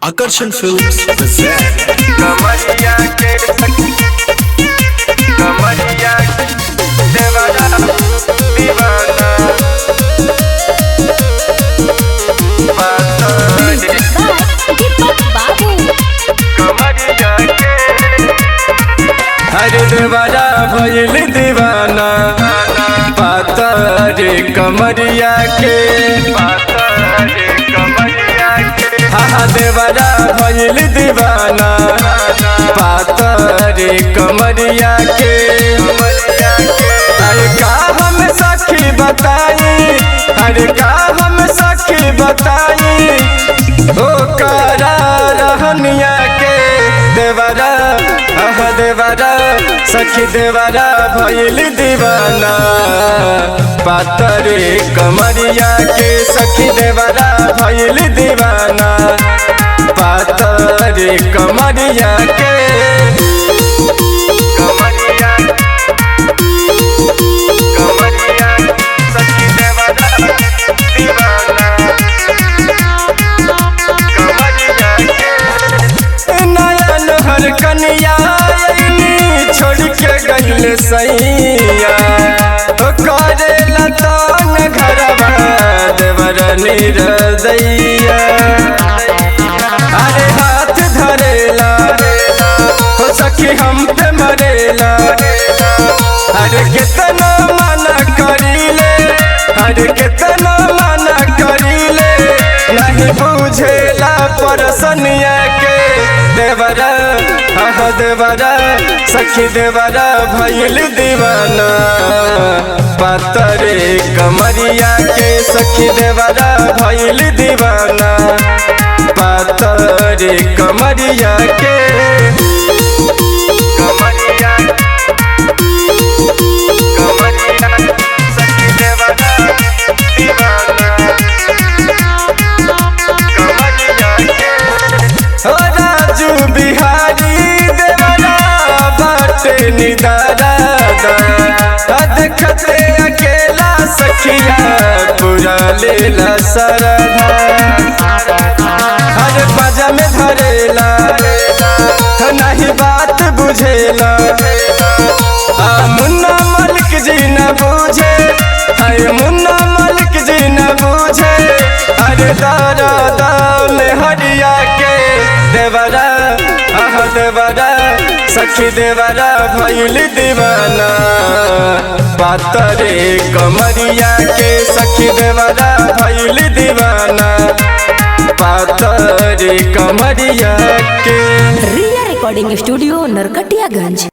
आकर्षण films present कमरिया के कमरिया देवारा दीवाना दीपक बाबू कमरिया के हरे देवारा भइल दीवाना पाता रे कमरिया के पाता रे कमरिया के हाँ देवारा भइल दीवाना पाता रे कमरिया के अरे का हम सखी बताई अरे का हम सखी बताई ओ करा रहनिया के देवारा देवारा सखी देवारा भइल दीवाना पातर कमरिया के सखी देवारा भइल दीवाना पातर कमरिया के कमरिया कमरिया सखी देवारा दीवाना कमरिया के नयन हर कनिया छोड़ के गइल सैया करे लतान घरवा देवर निरदैया अरे हाथ धरेला हो सखी हम पे मरेला अरे कितना मना करीले अरे कितना मना करीले नहीं बुझेला परसनिया के देवरा हाँ देवरा सखी देवरा भइल दीवाना पातरे कमरिया के सखी देवरा भइल दीवाना पातरे कमरिया के कमरिया कमरिया सखी देवरा दीवाना कमरिया के ओ राजू बिहारी देवरा बाटे निदारा देखते अकेला सखिया पूरा लेला सरधा हर बाजा में धरेला नहीं बात बुझेला मुन्ना मलिक जी न बूझे अरे मुन्ना मलिक जी न बूझे अरे दारा दाम हरिया के देवरा देवरा सखी देवरा भइल दीवाना पातरे कमरिया के सखी देवरा भइल दीवाना पातरे कमरिया के रिया रिकॉर्डिंग स्टूडियो नरकटियागंज।